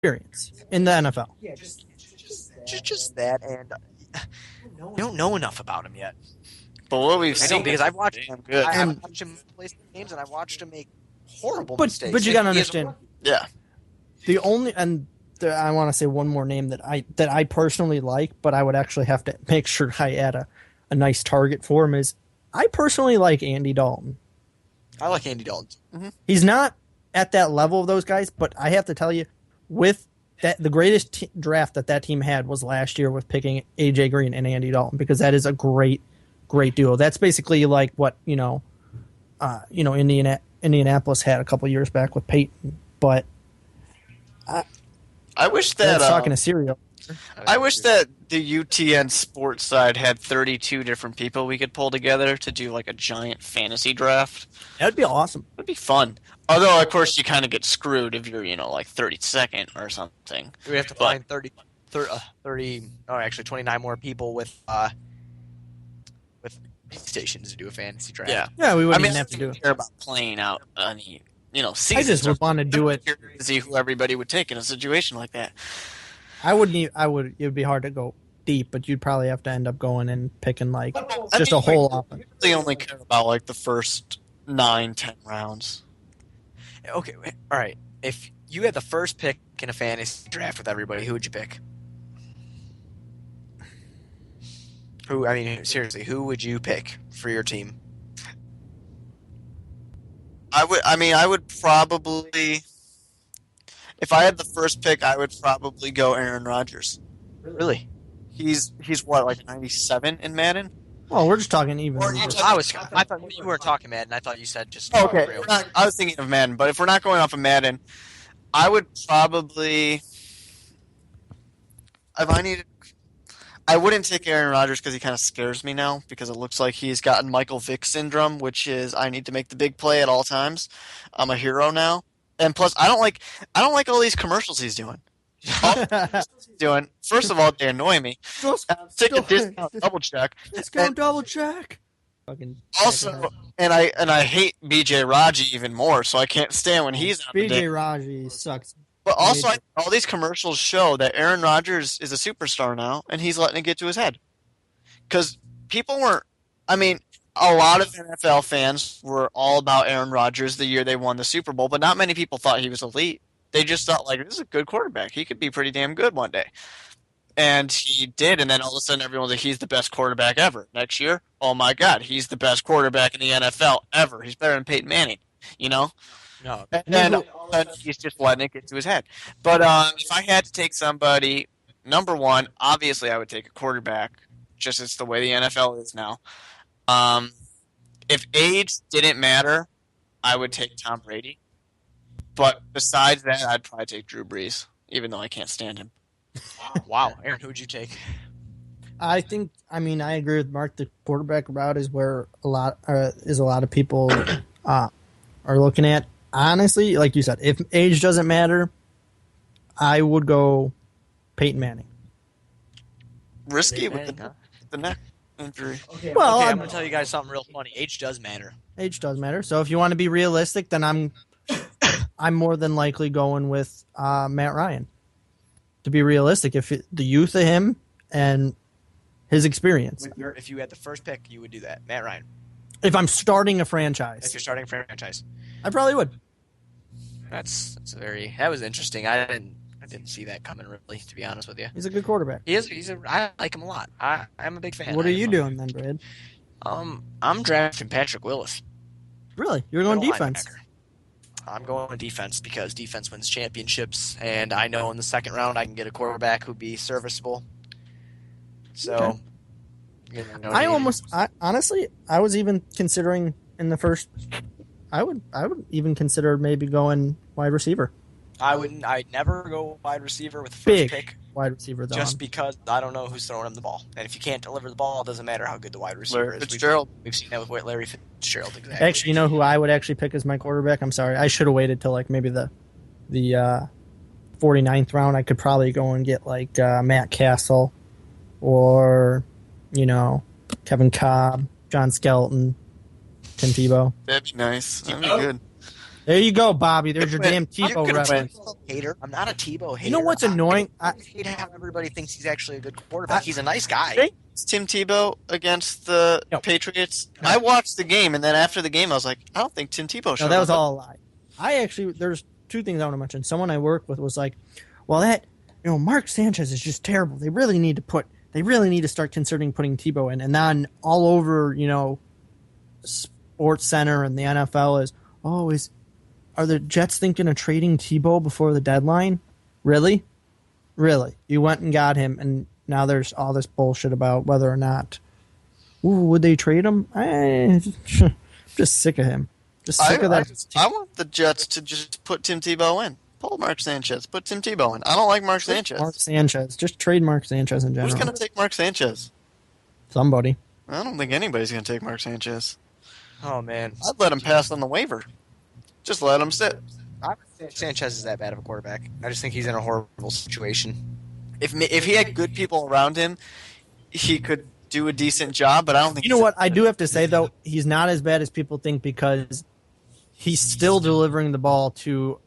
experience in the NFL. Just that, and you don't know enough about him yet. But what we've I seen don't, because I've watched damn good. I've watched him play some games, and I've watched him make horrible But mistakes. you got to And he is a understand, Yeah. the only I want to say one more name that I personally like, but I would actually have to make sure I add a nice target for him is I personally like Andy Dalton. I like Andy Dalton. He's not at that level of those guys, but I have to tell you, with that, the greatest draft that team had was last year with picking AJ Green and Andy Dalton, because that is a great duo. That's basically like what Indianapolis had a couple years back with Peyton. But I wish that that's talking a cereal. I wish that the UTN sports side had 32 different people we could pull together to do like a giant fantasy draft. That'd be awesome. It'd be fun. Although, of course, you kind of get screwed if you're, like 32nd or something. We have to find 30, actually 29 more people with stations to do a fantasy draft. Yeah, we wouldn't I even have to do don't it. care about playing out any, seasons. I just would want to do it. To see who everybody would take in a situation like that. I wouldn't. It would be hard to go deep, but you'd probably have to end up going and picking a whole offense. They only care about like the first 9-10 rounds. Okay, all right. If you had the first pick in a fantasy draft with everybody, who would you pick? Seriously, who would you pick for your team? I would probably, if I had the first pick, I would probably go Aaron Rodgers. Really? He's what, like 97 in Madden? Well, we're just talking even. I thought you weren't talking Madden. I thought you said just. Okay. I was thinking of Madden, but if we're not going off of Madden, I would probably, I wouldn't take Aaron Rodgers because he kind of scares me now, because it looks like he's gotten Michael Vick syndrome, which is I need to make the big play at all times. I'm a hero now. And plus, I don't like all these commercials he's doing. First of all, they annoy me. Take a discount double check. Discount double check. Also, and I hate BJ Raji even more, so I can't stand when he's on the day. BJ Raji sucks. But also, all these commercials show that Aaron Rodgers is a superstar now, and he's letting it get to his head. Because people weren't. A lot of NFL fans were all about Aaron Rodgers the year they won the Super Bowl, but not many people thought he was elite. They just thought, like, this is a good quarterback. He could be pretty damn good one day. And he did, and then all of a sudden everyone's like, he's the best quarterback ever. Next year, oh my God, he's the best quarterback in the NFL ever. He's better than Peyton Manning, No. And then he's just letting it get to his head. But if I had to take somebody, number one, obviously I would take a quarterback. Just it's the way the NFL is now. If age didn't matter, I would take Tom Brady. But besides that, I'd probably take Drew Brees, even though I can't stand him. Wow. Aaron, who would you take? I agree with Mark. The quarterback route is where a lot of people are looking at. Honestly, like you said, if age doesn't matter, I would go Peyton Manning. Risky with the neck injury. Okay, I'm going to tell you guys something real funny. Age does matter. Age does matter. So if you want to be realistic, then I'm more than likely going with Matt Ryan. To be realistic, the youth of him and his experience. If you had the first pick, you would do that. Matt Ryan. If I'm starting a franchise. If you're starting a franchise. I probably would. That was interesting. I didn't see that coming, really, to be honest with you. He's a good quarterback. I like him a lot. I'm a big fan. What are you doing then, Brad? I'm drafting Patrick Willis. Really? You're going defense? I'm going defense because defense wins championships, and I know in the second round I can get a quarterback who'd be serviceable. So, honestly, I was even considering in the first. I would even consider maybe going wide receiver. I'd never go wide receiver with the first pick. Wide receiver, though. Just because I don't know who's throwing him the ball. And if you can't deliver the ball, it doesn't matter how good the wide receiver is. Fitzgerald. We've seen that with Larry Fitzgerald, exactly. Actually, you know who I would actually pick as my quarterback? I'm sorry. I should have waited till like maybe the 49th round. I could probably go and get like Matt Castle or, Kevin Cobb, John Skelton, Tim Tebow. That'd be nice. That'd be good. There you go, Bobby. There's your damn Tebow could've reference. Hater. I'm not a Tebow hater. You know what's annoying? I hate how everybody thinks he's actually a good quarterback. He's a nice guy. Right? Tim Tebow against the Patriots. I watched the game, and then after the game, I was like, I don't think Tim Tebow showed No, that was up. all a lie. There's two things I want to mention. Someone I work with was like, well, Mark Sanchez is just terrible. They really need to start considering putting Tebow in. And then all over, Sports Center and the NFL are the Jets thinking of trading Tebow before the deadline? Really? You went and got him, and now there's all this bullshit about whether or not would they trade him? I'm just sick of him. Just sick of that. I want the Jets to just put Tim Tebow in. Pull Mark Sanchez. Put Tim Tebow in. I don't like Mark Sanchez. Mark Sanchez. Just trade Mark Sanchez in general. Who's going to take Mark Sanchez? Somebody. I don't think anybody's going to take Mark Sanchez. Oh, man. I'd let him pass on the waiver. Just let him sit. I don't think Sanchez is that bad of a quarterback. I just think he's in a horrible situation. If he had good people around him, he could do a decent job, but I don't think... You know what? I do have to say, though, he's not as bad as people think because he's still delivering the ball to...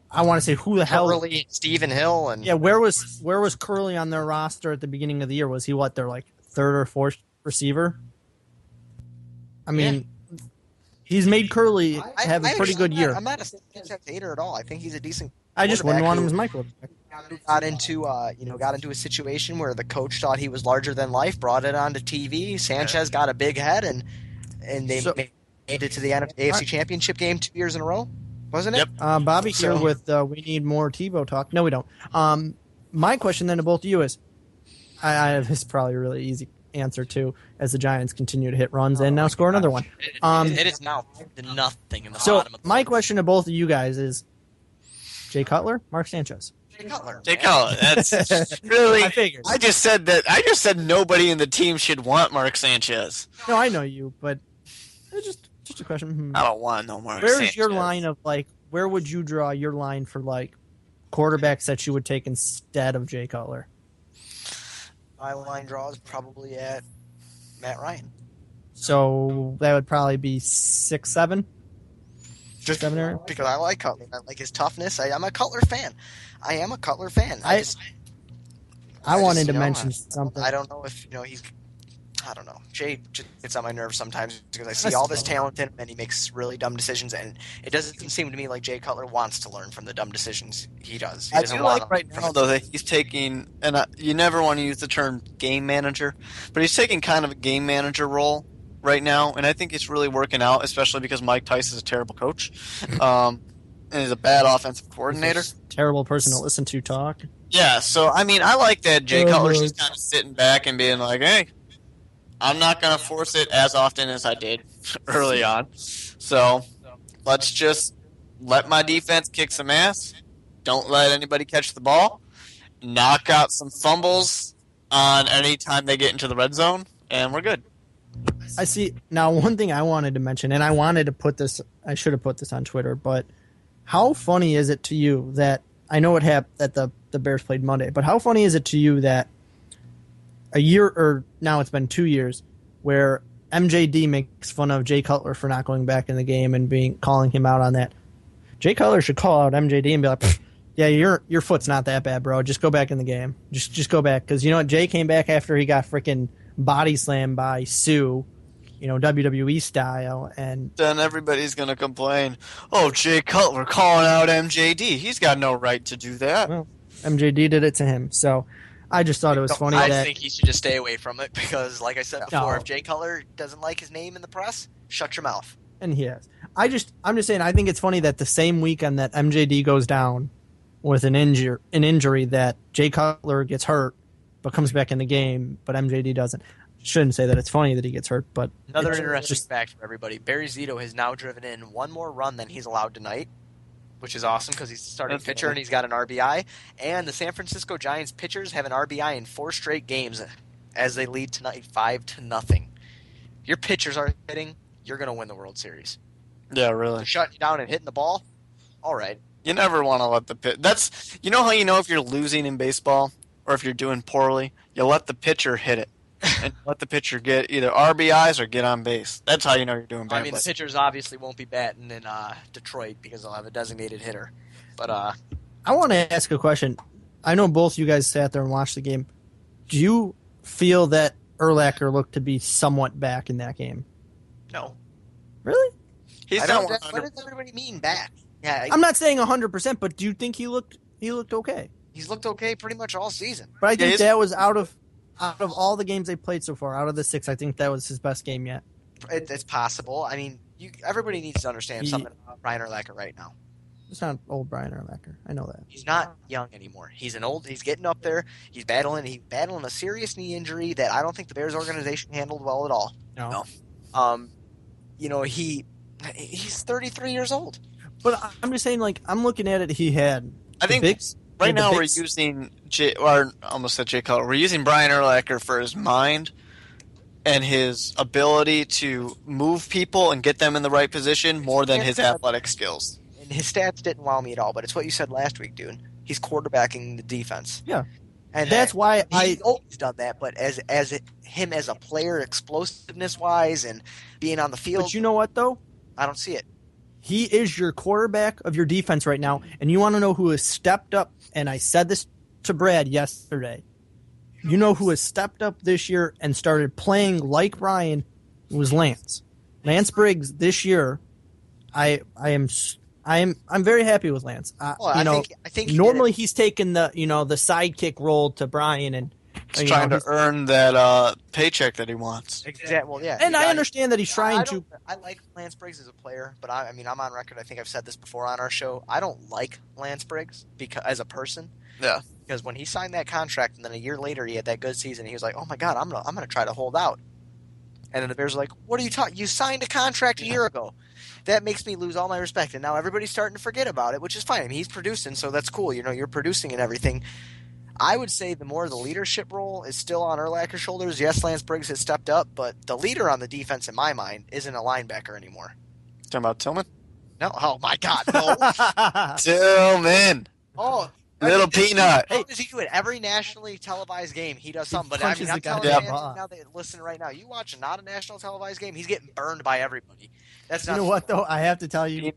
I want to say who the hell... Curly, Stephen Hill, and... Yeah, where was Curly on their roster at the beginning of the year? Was he their third or fourth receiver? I mean, he's made Curly have a pretty good year. I'm not a Sanchez hater at all. I think he's a decent. I just wouldn't want him as my quarterback. Got into a situation where the coach thought he was larger than life, brought it onto TV. Sanchez got a big head, and they made it to the AFC Championship game 2 years in a row, wasn't it? Yep. Bobby here with we need more Tebow talk. No, we don't. My question then to both of you is, I have this probably a really easy answer too, as the Giants continue to hit runs and now score another one. It is now nothing in the bottom of the my question to both of you guys is, Jay Cutler, Mark Sanchez. Jay Cutler. That's really... I figured. I just said nobody in the team should want Mark Sanchez. No, I know you, but it's just a question. I don't want no Mark Where's Sanchez. your line of where would you draw your line for quarterbacks that you would take instead of Jay Cutler? My line draw is probably at Matt Ryan. So that would probably be 6, 7? Just 7 area? because I like Cutler. I like his toughness. I'm a Cutler fan. I am a Cutler fan. I wanted to mention something. I don't know if he's. I don't know. Jay just gets on my nerves sometimes because I see all this talent in him and he makes really dumb decisions, and it doesn't seem to me like Jay Cutler wants to learn from the dumb decisions he does. He I doesn't do want like right now, though, that he's taking, and you never want to use the term game manager, but he's taking kind of a game manager role right now, and I think it's really working out, especially because Mike Tice is a terrible coach, and he's a bad offensive coordinator. Terrible person to listen to talk. Yeah, so, I mean, I like that Jay Cutler's just kind of sitting back and being like, hey, I'm not going to force it as often as I did early on. So let's just let my defense kick some ass. Don't let anybody catch the ball. Knock out some fumbles on any time they get into the red zone, and we're good. I see. Now, one thing I wanted to mention, and I should have put this on Twitter, but how funny is it to you that, I know it happened that the Bears played Monday, but how funny is it to you that a year, or now it's been 2 years, where MJD makes fun of Jay Cutler for not going back in the game and calling him out on that. Jay Cutler should call out MJD and be like, yeah, your foot's not that bad, bro. Just go back in the game. Just go back. Because you know what? Jay came back after he got freaking body slammed by Sue, WWE style. And then everybody's going to complain, oh, Jay Cutler calling out MJD. He's got no right to do that. Well, MJD did it to him. So I just thought it was funny. I think he should just stay away from it because, like I said before, if Jay Cutler doesn't like his name in the press, shut your mouth. And he has. I'm just saying, I think it's funny that the same weekend that MJD goes down with an injury, that Jay Cutler gets hurt but comes back in the game, but MJD doesn't. Shouldn't say that it's funny that he gets hurt, but another interesting fact for everybody: Barry Zito has now driven in one more run than he's allowed tonight, which is awesome because he's the starting pitcher and he's got an RBI. And the San Francisco Giants pitchers have an RBI in 4 straight games as they lead tonight 5-0. Your pitchers are hitting, you're going to win the World Series. Yeah, really. They're shutting you down and hitting the ball, all right. You never want to let the pitch. That's, you know how you know if you're losing in baseball or if you're doing poorly? You let the pitcher hit it. and let the pitcher get either RBIs or get on base. That's how you know you're doing I bad. mean, the pitchers obviously won't be batting in Detroit because they'll have a designated hitter. But I want to ask a question. I know both you guys sat there and watched the game. Do you feel that Urlacher looked to be somewhat back in that game? no. Really? He's I not don't, 100%. what does everybody mean back? Yeah, I'm not saying 100%, but do you think he looked okay? he's looked okay pretty much all season. But I think he's- that was out of all the games they played so far, out of the 6, I think that was his best game yet. It's possible. I mean, everybody needs to understand something about Brian Urlacher right now. It's not old Brian Urlacher. I know that. He's not young anymore. He's getting up there. He's battling a serious knee injury that I don't think the Bears organization handled well at all. No. He's 33 years old. But I'm just saying, like, I'm looking at it, he had I think right now we're using Jay Cutler. We're using Brian Urlacher for his mind and his ability to move people and get them in the right position more than his athletic skiles. And his stats didn't wow me at all, but it's what you said last week, dude. He's quarterbacking the defense. Yeah. And that's why he's always done that, but as a player, explosiveness wise and being on the field, But you know what, though? I don't see it. He is your quarterback of your defense right now, and you want to know who has stepped up, and I said this to Brad yesterday. You know who has stepped up this year and started playing like Brian was Lance. Lance Briggs this year, I'm very happy with Lance. I think normally he's taken the the sidekick role to Brian, and He's trying to earn that paycheck that he wants. Exactly. Well, yeah. And I understand that he's trying to. I like Lance Briggs as a player, but I mean, I'm on record. I think I've said this before on our show. I don't like Lance Briggs as a person. Yeah. Because when he signed that contract, and then a year later he had that good season, he was like, "Oh my God, I'm gonna try to hold out." And then the Bears are like, "What are you talking? You signed a contract a year ago." That makes me lose all my respect, and now everybody's starting to forget about it, which is fine. I mean, he's producing, so that's cool. You're producing and everything. I would say the more the leadership role is still on Urlacher's shoulders. Yes, Lance Briggs has stepped up, but the leader on the defense, in my mind, isn't a linebacker anymore. Talking about Tillman? No. Oh my God, no. Tillman. Oh, Little peanut. How does he do it? Every nationally televised game, he does something. But I mean, I'm telling you fans now that listen right now, you watch not a national televised game, he's getting burned by everybody. That's not. You know what though? I have to tell you,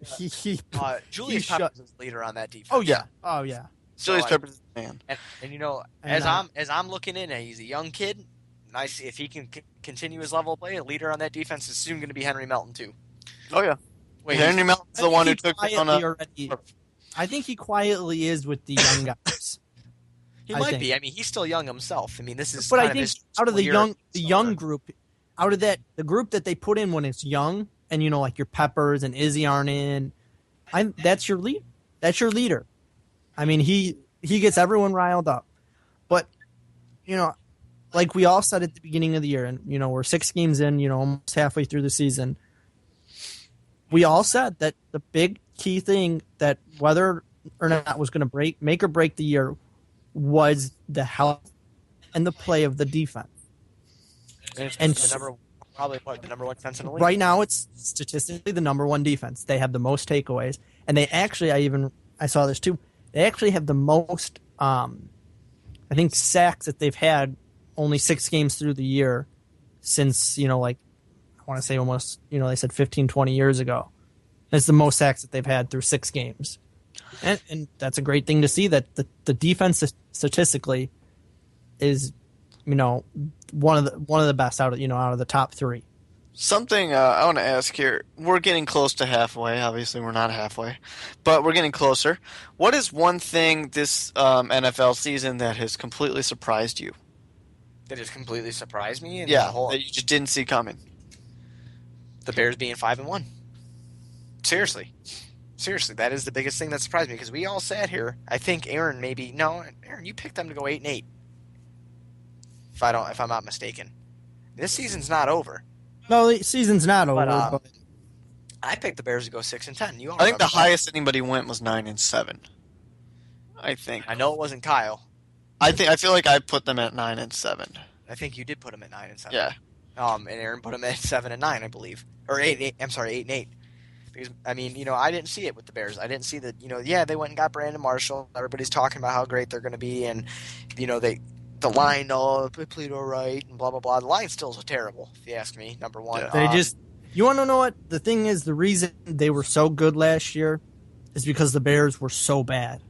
Julius Peppers is the leader on that defense. Oh yeah. Julius Peppers is the man. And as I'm looking in, he's a young kid. And I see if he can continue his level of play, a leader on that defense is soon going to be Henry Melton too. Oh yeah. Wait, Henry Melton's the one who took it on a. I think he quietly is with the young guys. He might be. I mean, he's still young himself. I mean, this is. But kind I think of his out of the young year. group, out of that the group that they put in when it's young, and like your Peppers and Izzy aren't in, that's your lead. That's your leader. I mean, he gets everyone riled up. But like we all said at the beginning of the year, and we're 6 games in, almost halfway through the season. We all said that the big key thing that whether or not was going to make or break the year was the health and the play of the defense. And probably the number one defense in the league. Right now, it's statistically the number one defense. They have the most takeaways, and they actually, I saw this too. They actually have the most, I think, sacks that they've had only 6 games through the year since, I want to say almost, they said 15, 20 years ago. It's the most sacks that they've had through 6 games. And that's a great thing to see that the defense statistically is, one of the best out of the top 3. Something I want to ask here. We're getting close to halfway. Obviously, we're not halfway, but we're getting closer. What is one thing this NFL season that has completely surprised you? That has completely surprised me. That you just didn't see coming. The Bears being 5-1. Seriously, that is the biggest thing that surprised me because we all sat here. I think Aaron, you picked them to go 8-8. If I'm not mistaken, this season's not over. No, the season's not over. But I picked the Bears to go 6-10. I think the highest anybody went was 9-7. I think. I know it wasn't Kyle. I feel like I put them at 9-7. I think you did put them at 9-7. Yeah. And Aaron put them at 7-9, I believe, or 8-8. I'm sorry, 8-8. Because I mean, I didn't see it with the Bears. I didn't see that. They went and got Brandon Marshall. Everybody's talking about how great they're going to be, and the line, they played all right, and blah, blah, blah. The line still is terrible, if you ask me, number one. Yeah. You want to know what? The thing is, the reason they were so good last year is because the Bears were so bad.